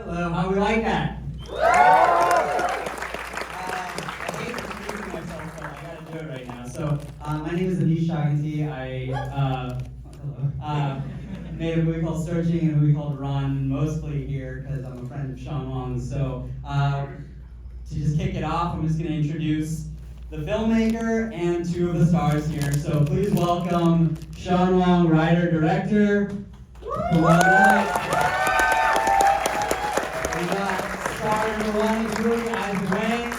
Hello, how we like that? I hate introducing myself, but I gotta do it right now. So, my name is Aneesh Chaganty. I made a movie called Searching and a movie called Run, mostly here because I'm a friend of Sean Wang. So, to just kick it off, I'm just gonna introduce the filmmaker and two of the stars here. So please welcome Sean Wang, writer, director. Come on up. We got star number one in the movie, Izaac Wang.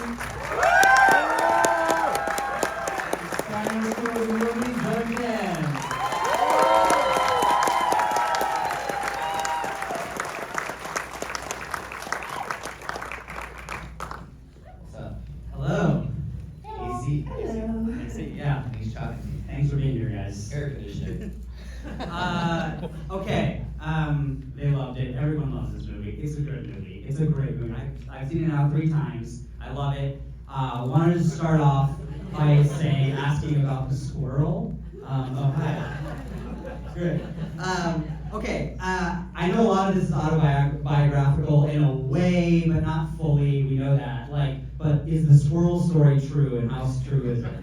Star number two in the movie, Chen. What's up? Hello. Easy. Yeah. Aneesh Chaganty. Thanks for being here, guys. Air conditioning. Okay. They loved it. Everyone loves this movie. It's a good movie. It's a great movie. I've seen it now 3 times. I love it. Wanted to start off by asking about the squirrel. Oh, hi. Good. Okay. I know a lot of this is autobiographical in a way, but not fully. We know that. But is the squirrel story true, and how true is it?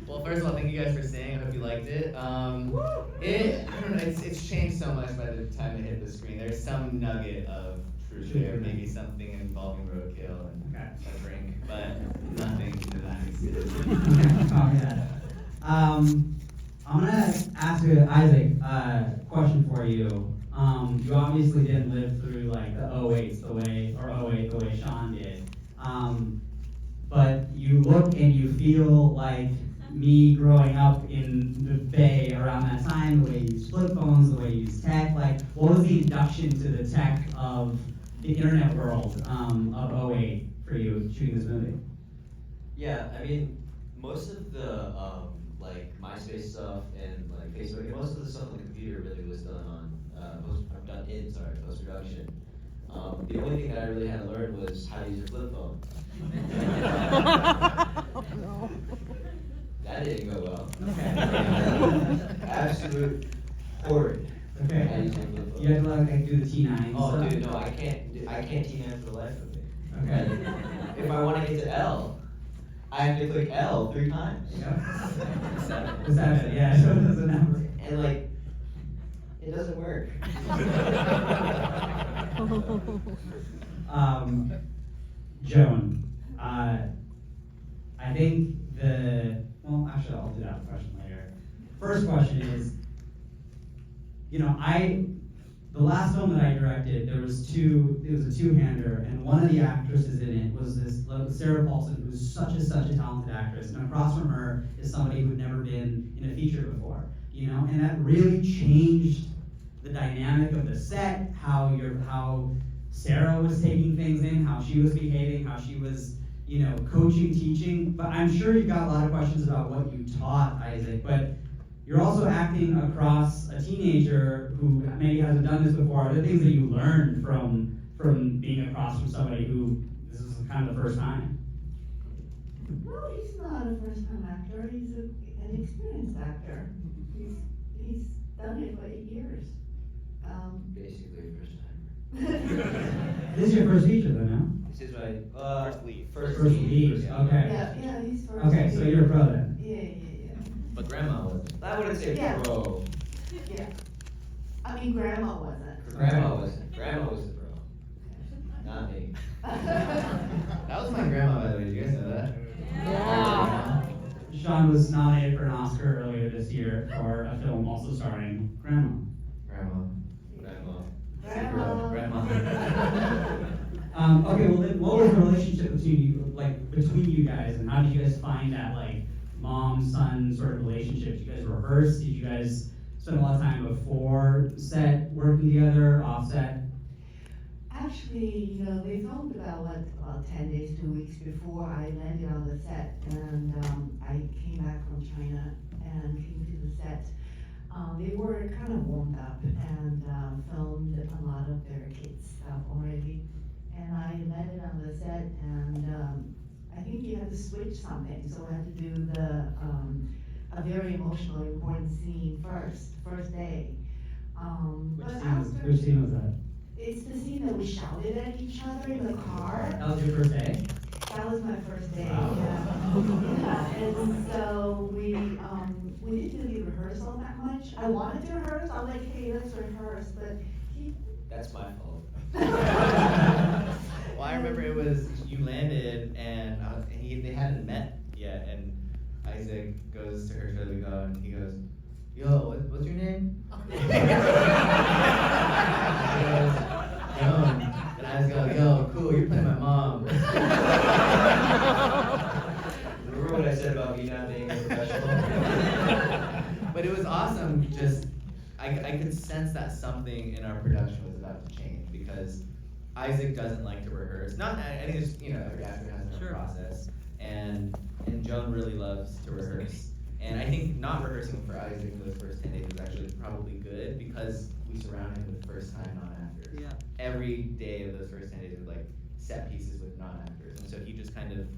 Well, first of all, thank you guys for staying. I hope you liked it. I don't know, it's changed so much by the time it hit the screen. There's some nugget of truth there, maybe something involving roadkill and a drink, but nothing to that extent. I'm gonna ask you, Izaac, a question for you. You obviously didn't live through like the 08 the way Sean did. But you look and you feel like me growing up in the Bay around that time, the way you use flip phones, the way you use tech. Like, what was the induction to the tech of the internet world of 08 for you shooting this movie? Yeah, I mean, most of the like MySpace stuff and like Facebook, and most of the stuff on the computer really was done on post-production. The only thing that I really had to learn was how to use a flip phone. That didn't go well. Absolute horrid. Okay. How to use a flip phone. You had to like do the T9. Oh, stuff? dude, no, I can't T-man for the life of me. Okay. If I want to get to L, I have to click L 3 times. Yeah. 7. 7, yeah, so that's a number. And like, it doesn't work. Joan, I think actually I'll do that question later. First question is, the last film that I directed, it was a 2-hander, and one of the actresses in it was this Sarah Paulson, who's such a talented actress, and across from her is somebody who'd never been in a feature before, and that really changed the dynamic of the set, how Sarah was taking things in, how she was behaving, how she was, coaching, teaching. But I'm sure you've got a lot of questions about what you taught, Izaac, but you're also acting across a teenager who maybe hasn't done this before. Are there things that you learned from being across from somebody who this is kind of the first time? No, he's not a first-time actor. He's an experienced actor. He's done it for 8 years. Basically, first time. This is your first feature, though, no? This is my First lead. First lead. Okay. Yeah, he's first. Okay, so you're a pro then. Yeah. But grandma wasn't. I wouldn't say Yeah. pro. Yeah. I mean, Grandma wasn't. Grandma wasn't. Grandma was the pro. Not me. That was my grandma, by the way. Did you guys know that? Yeah. Sean was nominated for an Oscar earlier this year for a film also starring Grandma. Grandma. Grandma. Okay, well then, what was the relationship between you guys, and how did you guys find that mom-son sort of relationship? Did you guys rehearse? Did you guys spend a lot of time before set working together, off set? Actually, they filmed about 10 days, 2 weeks before I landed on the set, and I came back from China and came to the set. They were kind of warmed up and filmed a lot of their kids stuff already. And I landed on the set, and I think you had to switch something, so I had to do a very emotional, important scene first day. Which But scene was after Which scene was that? It's the scene that we shouted at each other in the car. That was your first day? That was my first day, Wow. yeah. And so we didn't really rehearse all that much. I wanted to rehearse, I was like, hey, let's rehearse, but he. That's my fault. Well, I remember it was you landed and they hadn't met yet, and Izaac goes to her shoulder and he goes, "Yo, what's your name?" He goes, "Joan." And I was going, "Yo, cool, you're playing my mom." Remember what I said about me not being a professional? But it was awesome. Just I could sense that something in our production was about to change because Izaac doesn't like to rehearse. Not I think it's every actor has their own process, and Joan really loves to rehearse. And I think not rehearsing for Izaac for those first 10 days was actually probably good because we surround him with first-time non-actors. Yeah. Every day of those first 10 days were like set pieces with non-actors, and so he just kind of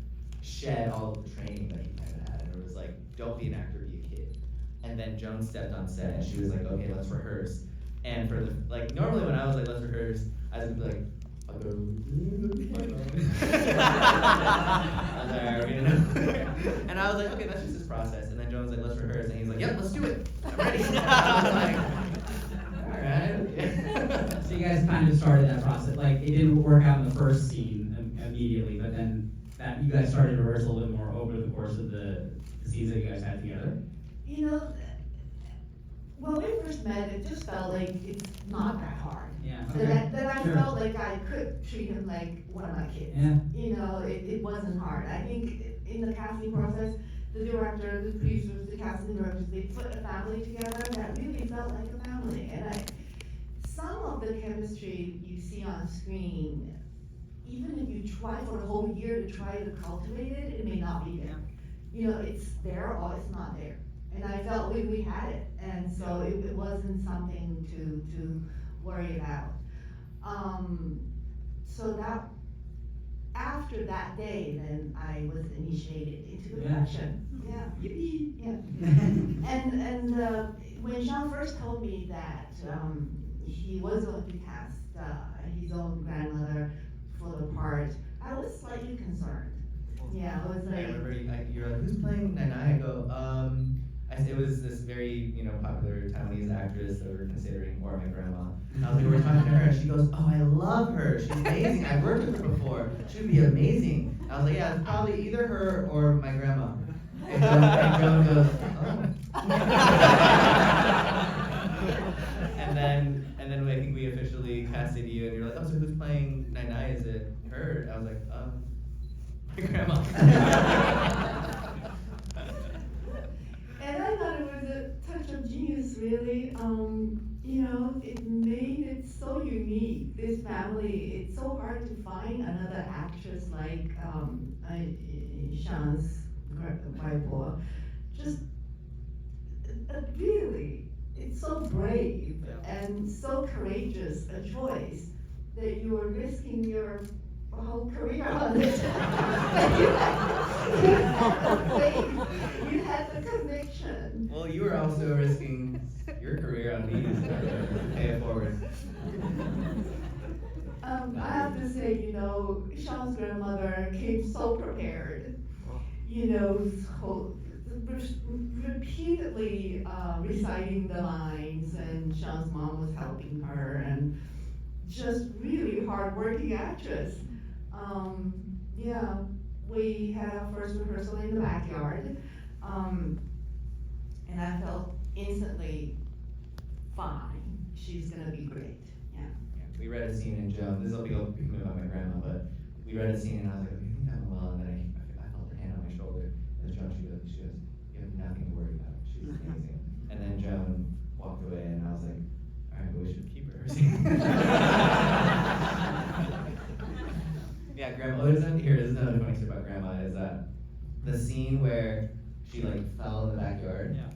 shed all of the training that he kind of had, and it was like, don't be an actor, be a kid. And then Joan stepped on set, and she was like, okay, let's rehearse. And for the normally when I was like, let's rehearse, I was gonna be like, I'll go. I was like, "Alright, we know." And I was like, okay, that's just his process. And then Joan was like, let's rehearse, and he's like, yep, let's do it. I'm ready. I was like, all right. So you guys kind of started that process. Like it didn't work out in the first scene immediately, but then that you guys started to rehearse a little bit more over the course of the scenes that you guys had together. You know, when we first met, it just felt like it's not that hard. Yeah. So Okay. that I Sure. felt like I could treat him like one of my kids. Yeah. You know, it wasn't hard. I think in the casting process, the director, the producers, the casting directors, they put a family together that really felt like a family. And some of the chemistry you see on screen, even if you try for a whole year to try to cultivate it, it may not be there. You know, it's there or it's not there. And I felt we had it, and so it wasn't something to worry about. So that after that day, then I was initiated into the production. Yeah, yippee, yeah. And when Sean first told me that he was going to cast his own grandmother for the part, I was slightly concerned. Yeah, I was I like. remember you're like, who's playing Nanai? I go, it was this very, popular Taiwanese actress that we were considering, or my grandma. And I was like, we're talking to her, and she goes, oh, I love her. She's amazing. I've worked with her before. She would be amazing. I was like, yeah, it's probably either her or my grandma. And Joan goes, oh. and then I think we officially casted you, and you're like, oh, so who's playing Nanai? Is it her? I was like, my grandma. And I thought it was a touch of genius, really. You know, it made it so unique, this family. It's so hard to find another actress like Sean's wife. Just really, it's so brave and so courageous a choice that you are risking your whole career on it. You had the conviction. Well, you were also risking your career on me to pay it forward. I have to say, Sean's grandmother came so prepared. Repeatedly reciting the lines, and Sean's mom was helping her, and just really hardworking actress. We had our first rehearsal in the backyard, and I felt instantly fine. She's gonna be great. Yeah. We read a scene in Joan. This will be picking about my grandma, but we read a scene and I was like, okay, I think I'm well. And then I felt her hand on my shoulder. And Joan, she goes, you have nothing to worry about. She's amazing. And then Joan walked away, and I was like, all right, but we should keep rehearsing. Yeah, Grandma. There's another funny story about Grandma is that the scene where she fell in the backyard. Yeah.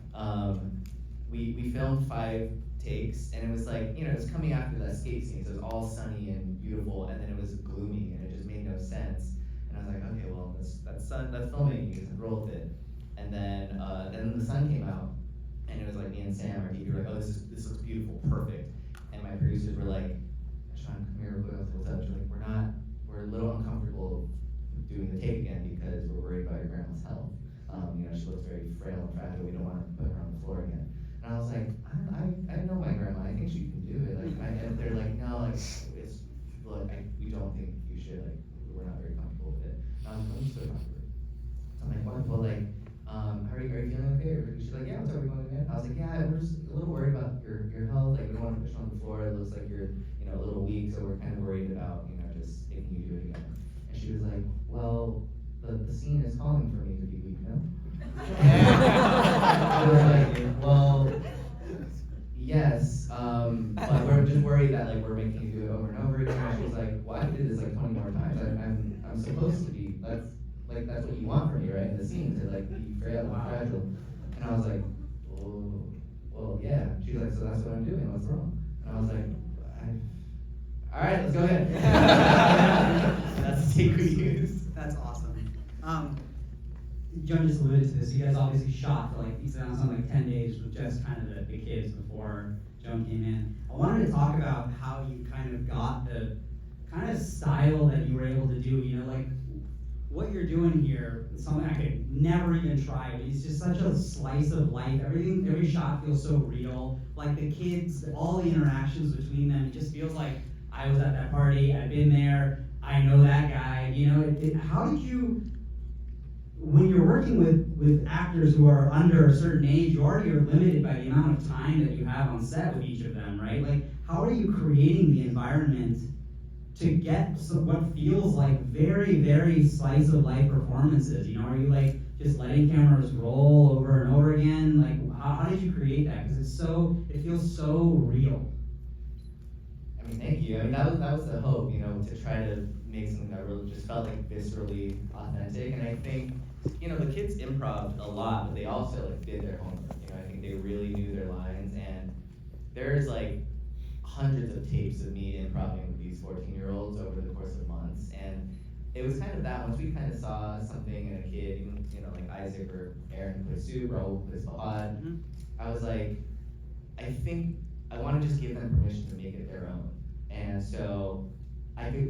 We filmed 5 takes, and it was it was coming after that skate scene, so it was all sunny and beautiful, and then it was gloomy, and it just made no sense. And I was like, okay, well, that's filming, you can roll with it. And then the sun came out, and it was me and Sam, our DP, were like, oh, this looks beautiful, perfect. And my producers were frail and fragile. We don't want to put her on the floor again. And I was like, I know my grandma. I think she can do it. And they're like, no, we don't think you should. Like, we're not very comfortable with it. And I was like, I'm so comfortable. So I'm like, what? Well, like, are you feeling okay? She's like, yeah, what's up? Are we going again? I was like, yeah, we're just a little worried about your health. Like, we don't want to push you on the floor. It looks like you're, a little weak, so we're kind of worried about, just making you do it again. And she was like, well, the scene is calling for me to be weak, no? I was like, well, yes, but we're just worried that like we're making you do it over and over again. And she was like, well, I did this like 20 more times. I'm supposed to be. That's what you want from me, right? In the scene to like be frail and fragile. And I was like, well, yeah. She's like, so that's what I'm doing. What's wrong? And I was like, all right, let's go ahead. That's the take we used. That's awesome. Joan just alluded to this. You guys obviously shot for like, it sounds like 10 days with just kind of the kids before Joan came in. I wanted to talk about how you kind of got the kind of style that you were able to do. Like what you're doing here is something I could never even try. But it's just such a slice of life. Every shot feels so real. Like the kids, all the interactions between them, it just feels like I was at that party, I've been there, I know that guy. How did you, when you're working with actors who are under a certain age, you already are limited by the amount of time that you have on set with each of them, right? Like, how are you creating the environment to get what feels like very, very slice of life performances? Are you like just letting cameras roll over and over again? Like, how did you create that? Because it feels so real. I mean, thank you. I mean, that was the hope, to try to make something that really just felt like viscerally authentic. And I think, the kids improv a lot, but they also like did their homework. I think they really knew their lines, and there's like hundreds of tapes of me improvising with these 14-year-olds over the course of months. And it was kind of that, once we kind of saw something in a kid, even, like Izaac or Aaron plays Sue, Raul plays Fahad, I was like, I think I want to just give them permission to make it their own. And so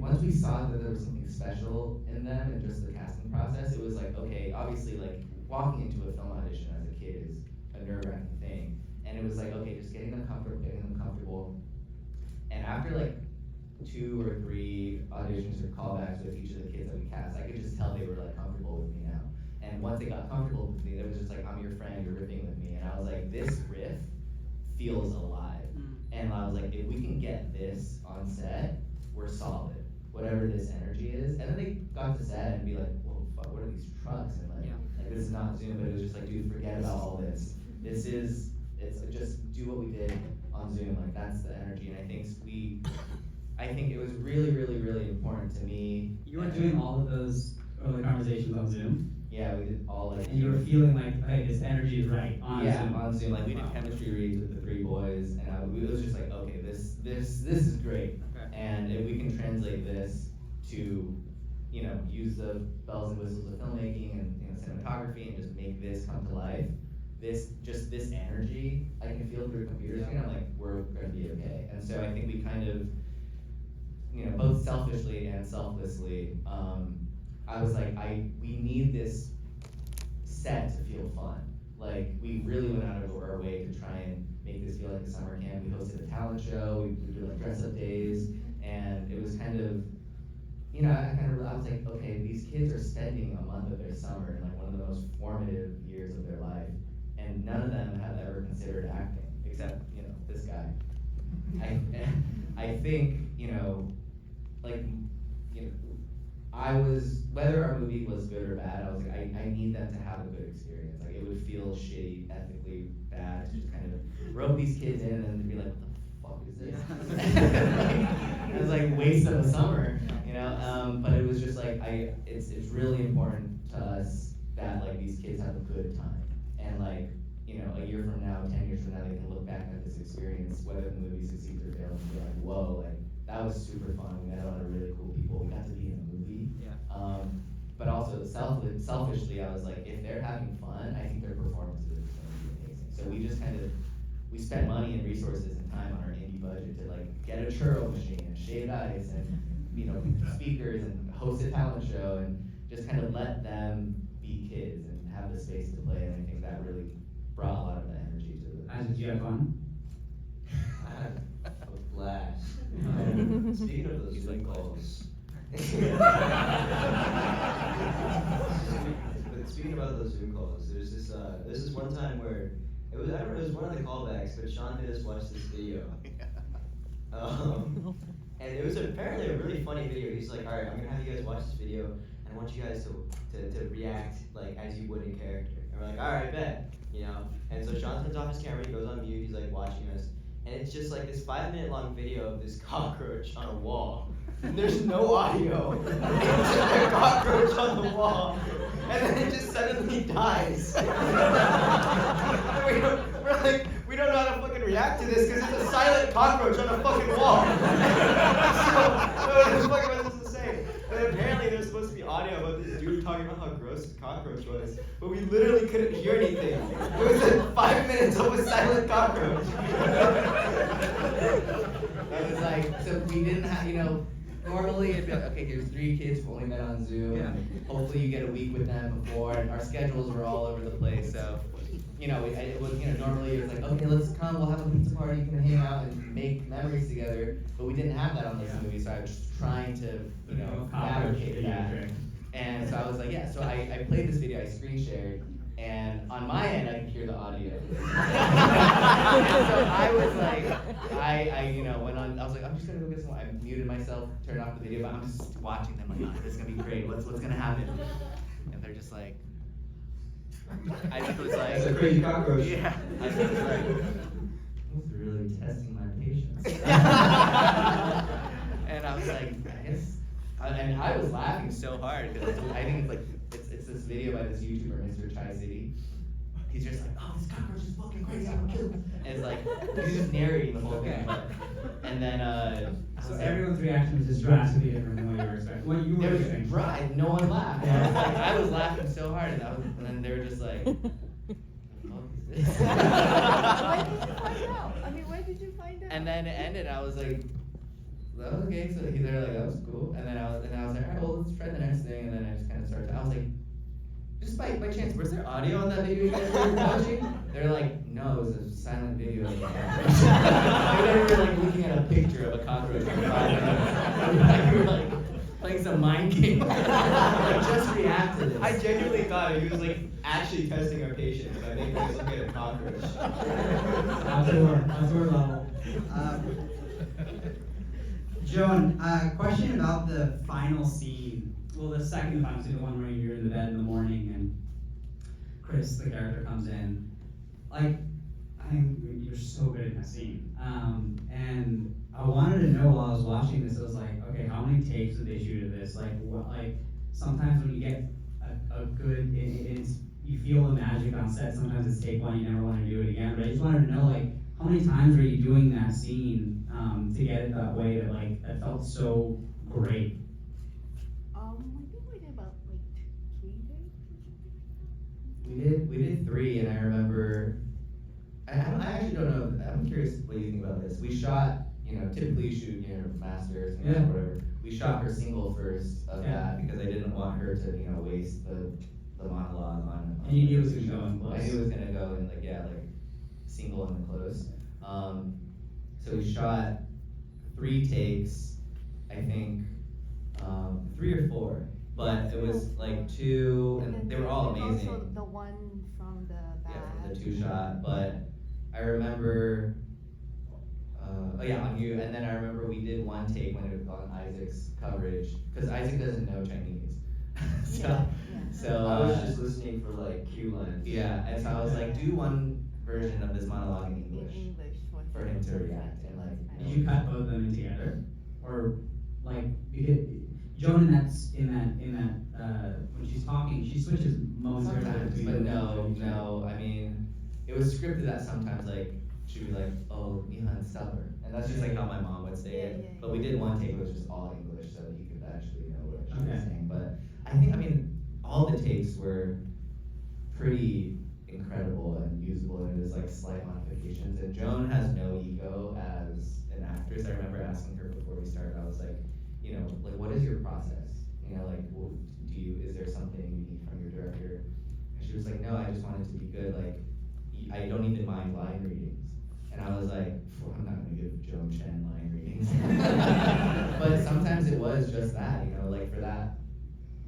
once we saw that there was something special in them and just the casting process, it was like, okay, obviously like walking into a film audition as a kid is a nerve-wracking thing. And it was like, okay, just getting them comfortable. And after like 2 or 3 auditions or callbacks with each of the kids that we cast, I could just tell they were like comfortable with me now. And once they got comfortable with me, it was just like, I'm your friend, you're riffing with me. And I was like, this riff feels alive. And I was like, if we can get this on set, we're solid. Whatever this energy is. And then they got to set and be like, whoa, fuck, what are these trucks? And like this is not Zoom, but it was just like, dude, forget about all this. It's just do what we did on Zoom. Like that's the energy. And I think it was really, really, really important to me. You were doing all of those early conversations on Zoom? Yeah, we did all like. And you were feeling like, hey, this energy is right on Zoom. Yeah, on Zoom. Like we did chemistry reads with the 3 boys, and it was just like, okay, this is great. Okay. And if we can translate this to, use the bells and whistles of filmmaking and cinematography, and just make this come to life. This energy, I can feel through a computer screen. I'm like, we're gonna be okay. And so I think we kind of, both selfishly and selflessly. I was like, we need this set to feel fun. Like, we really went out of our way to try and make this feel like a summer camp. We hosted a talent show, we did like dress-up days, and it was kind of, I was like, okay, these kids are spending a month of their summer in like one of the most formative years of their life, and none of them have ever considered acting, except, this guy. I think, I was, whether our movie was good or bad, I was like, I need them to have a good experience. Like, it would feel shitty, ethically bad to just kind of rope these kids in and then be like, what the fuck is this? It was like waste of a summer, but it was just like, it's really important to us that like these kids have a good time. And like, a year from now, 10 years from now, they can look back at this experience, whether the movie succeeds or fails, and be like, whoa, like, that was super fun. We met a lot of really cool people. We got to be in a movie. Yeah. But also selfishly, I was like, if they're having fun, I think their performances are going to be amazing. So we just we spent money and resources and time on our indie budget to like get a churro machine and shaved ice and speakers and host a talent show and just kind of let them be kids and have the space to play. And I think that really brought a lot of the energy to the. Did you have fun? I had a blast. Speaking of those Zoom calls. But speaking about those Zoom calls, there's this one time where it was, I don't know, it was one of the callbacks, but Sean made us watch this video. And it was apparently a really funny video. He's like, all right, I'm gonna have you guys watch this video, and I want you guys to react like as you would in character. And we're like, all right, bet, you know. And so Sean turns off his camera, he goes on mute, he's like watching us, and it's just like this 5-minute long video of this cockroach on a wall. And there's no audio. It's just a cockroach on the wall, and then it just suddenly dies. We're like, we don't know how to fucking react to this because it's a silent cockroach on a fucking wall. So, what the fuck am I supposed to say? But apparently there's supposed to be audio about this dude talking about how gross the cockroach was, but we literally couldn't hear anything. It was like 5 minutes of a silent cockroach. It was like, so we didn't have, you know, normally it'd be like, okay, here's 3 kids who only met on Zoom. Yeah. And hopefully you get a week with them before, and our schedules were all over the place. So, you know, it was, you know, normally it was like, okay, let's come, we'll have a pizza party, you can hang out and make memories together. But we didn't have that on this movie, so I was just trying to, you know, fabricate that. And so I was like, yeah, so I played this video, I screen shared, and on my end, I could hear the audio. And so I was like, I you know, went on, I was like, I'm just gonna go get some, I muted myself, turned off the video, but I'm just watching them like, oh, this is gonna be great, what's gonna happen? And they're just like, I just was like, It's a crazy cockroach. yeah. I just was like, this is really testing my patience. And I was like, I guess, and I was laughing so hard because I think it's like, it's this video by this YouTuber, Mr. Chai City. He's just like, oh, this cockroach is fucking crazy, I'm gonna kill him. And it's like, he's just narrating the whole thing. And then, So everyone's reaction was just drastically different than what you were expecting. What you it were was expecting. dry, no one laughed. And I was like, I was laughing so hard, and then they were just like, what the fuck is this? When did you find out? I mean, when did you find out? And then it ended, I was like, well, okay, so they're like, that was cool. And then I was like, all right, well, let's try the next thing. And then I just kind of started, I was like, just by chance, was there audio on that video you guys were watching? They're like, no, it was a silent video of a cockroach. They were like looking at a picture of a cockroach for 5 minutes. We were like playing some mind game. Like, just react to this. I genuinely thought he was like actually testing our patience by making us look at a cockroach. Outdoor level. Joan, question about the final scene. Well, the second final scene, the one where you're in the bed in the morning and Chris, the character, comes in. Like, I think you're so good in that scene. And I wanted to know while I was watching this, I was like, okay, how many takes did they shoot of this? Like, what, like sometimes when you get a good, you feel the magic on set. Sometimes it's take one, you never want to do it again. But I just wanted to know, like, how many times were you doing that scene to get it that way that like that felt so great? I think we did about like 3 days. We did 3, and I remember, I actually don't know, I'm curious what you think about this. We shot, you know, typically you shoot, you know, masters and Yeah. whatever. We shot her single first of Yeah. that because I didn't want her to, you know, waste the monologue on. And you knew it was gonna go in close. I knew it was gonna go in like, yeah, like single and close. So we shot 3 takes, I think, 3 or 4, but it was like 2, and they were all amazing. Also the one from the Yeah, bad. from the 2 shot, but I remember, oh yeah, on you, and then I remember we did 1 take when it was on Isaac's coverage, because Isaac doesn't know Chinese. So, Yeah, so, I was just listening for like cue lines. yeah, and so I was like, do 1 version of this monologue in In English English for him to react, and like, Did you cut both of them in together, or like you did? Joan in that when she's talking, she switches momentarily sometimes, between. but no, I mean, it was scripted that sometimes like, she'd be like, oh, Mihan stubborn, and that's just like how my mom would say it, Yeah. but we did 1 take, it was just all English, so he could actually know what she was Okay. saying, but I think, I mean, all the takes were pretty incredible and usable, and it was like slight modifications, and Joan has no ego as an actress. I remember asking her before we started, I was like, you know, like, what is your process? You know, like, well, is there something you need from your director? And she she was like, no, I just want it to be good. Like, I don't even mind line readings. And I was like, I'm not gonna give Joan Chen line readings. But sometimes it was just that, you know, like for that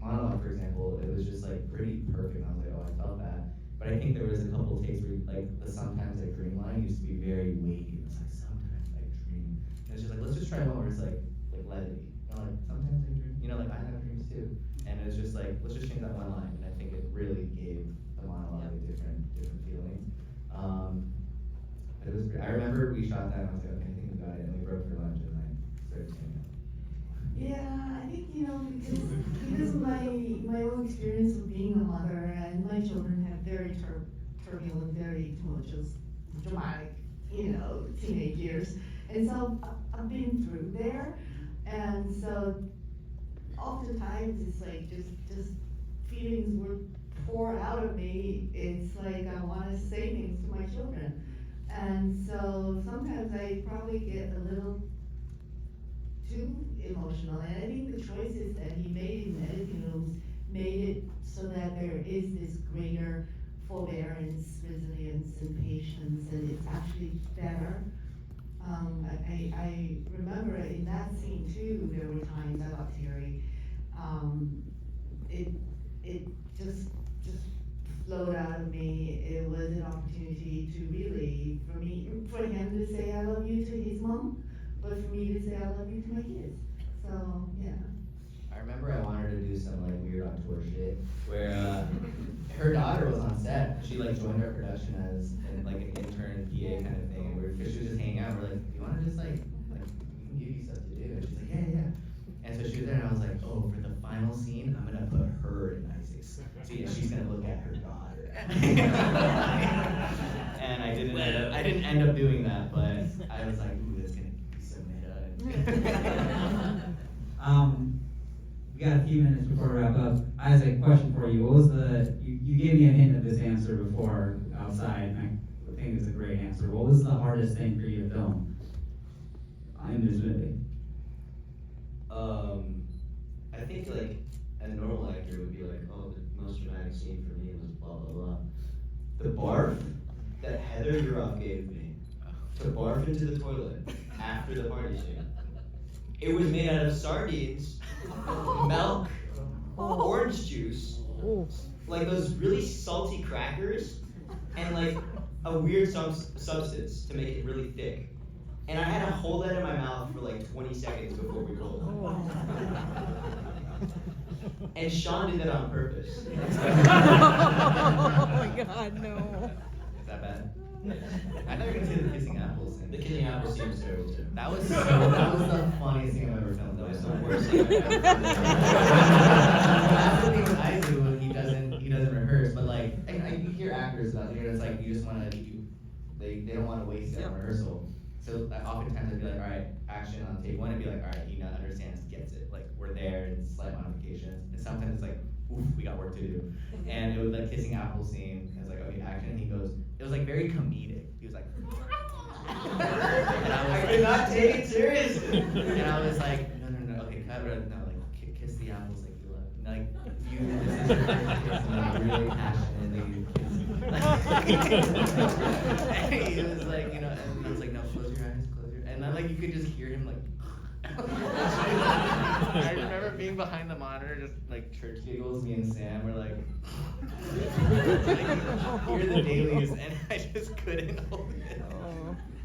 monologue, for example, it was just like pretty perfect. I was like, oh, I felt that. But I think there was a couple of takes where like the sometimes I dream line used to be very weighty. It was like sometimes I dream. And it's just like, let's just try one where it's like levity. You know, like sometimes I dream. You know, like I have dreams too. And it's just like, let's just change that one line. And I think it really gave the monologue a different feeling. But it was great. I remember we shot that and I was like, okay, I think we got it. And we broke for lunch and I started saying that. Yeah, I think, you know, because my own experience of being a mother, and my children have very turbulent, very tumultuous, dramatic, you know, teenage years. And so I've been through there. And so oftentimes it's like just feelings would pour out of me. It's like I want to say things to my children. And so sometimes I probably get a little too emotional. And I think the choices that he made in the editing rooms made it so that there is this greater forbearance, resilience, and patience, and it's actually better. I remember in that scene too, there were times I got teary. It just flowed out of me. It was an opportunity to really, for him to say I love you to his mom, but for me to say I love you to my kids. So, yeah. I remember I wanted her to do some like weird on tour shit where her daughter was on set. She like joined our production as like an intern PA kind of thing. And she was just hanging out. We're like, do you want to just like we can give you stuff to do? And she's like, yeah. And so she was there, and I was like, oh, for the final scene, I'm gonna put her in Isaac's seat, and she's gonna look at her daughter. And I didn't end up doing that, but I was like, ooh, that's gonna be so meta. We got a few minutes before we wrap up. Isaac, question for you. What was you gave me a hint of this answer before outside, and I think it's a great answer. What was the hardest thing for you to film in this movie? I think like a normal actor would be like, oh, the most dramatic scene for me was blah blah blah. The barf that Heather Urov gave me to barf into the toilet after the party scene. It was made out of sardines, milk, orange juice, like those really salty crackers, and like a weird substance to make it really thick. And I had to hold that in my mouth for like 20 seconds before we rolled. And Sean did that on purpose. Oh my God, no. Is that bad? I thought you were gonna say the kissing apples thing. The kissing apple scene was terrible too. That was the funniest thing I've ever filmed. That was the worst thing I've ever filmed. That's the thing with Isaac when he doesn't rehearse, but like you hear actors about it, it's like you just wanna they don't wanna waste it on rehearsal. So oftentimes I'd be like, all right, action on take one, and be like, all right, he understands, gets it. Like we're there, and slight modifications. And sometimes it's like, oof, we got work to do. And it was like kissing apple scene. And I was like, okay, action. And he goes, it was like very comedic. He was like, and I could not take it seriously. And I was like, no, okay, cut it. No, like kiss the apples like you love. Like you, this is your first kiss, and like really passionately kiss. And he was like, you know, and I was like, no, close your eyes, and then like you could just hear him like. I remember being behind the monitor, just like church giggles. Me and Sam were like, hear the dailies, and I just couldn't hold it.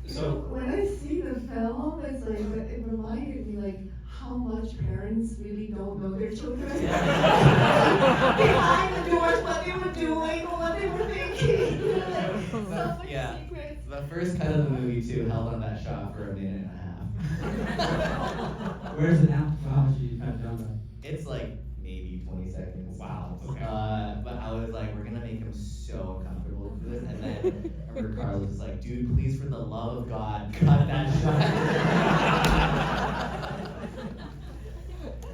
So when I see the film, it's like it reminded me like how much parents really don't know their children. Behind the doors, what they were doing, or what they were thinking. So many secrets. The first cut of the movie too held on that shot for a minute and a half. Where's it now? How much did you cut down by? It's like maybe 20 seconds. Wow, okay. But I was like, we're gonna make him so uncomfortable with this. And then I remember Carlos was like, dude, please, for the love of God, cut that shot.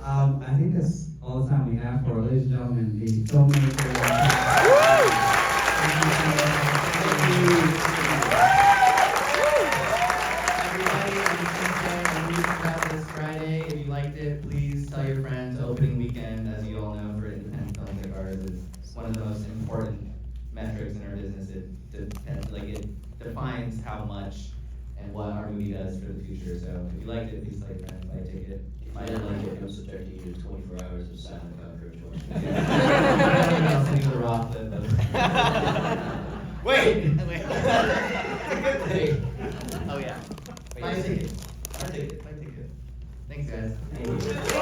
I think that's all the time we have for, ladies and gentlemen, the filmmaker. Please tell your friends. Opening weekend, as you all know, for independent films like ours is one of the most important it defines how much and what our movie does for the future. So if you liked it, please like and buy a ticket. If I didn't like it, I'm subjecting you to 24 hours of silent coverage watching. I'll send you the raw clip of Wait! Wait. It's a good thing. Oh yeah. Buy a ticket. Buy a ticket. Buy a ticket. Thanks guys. Thank you.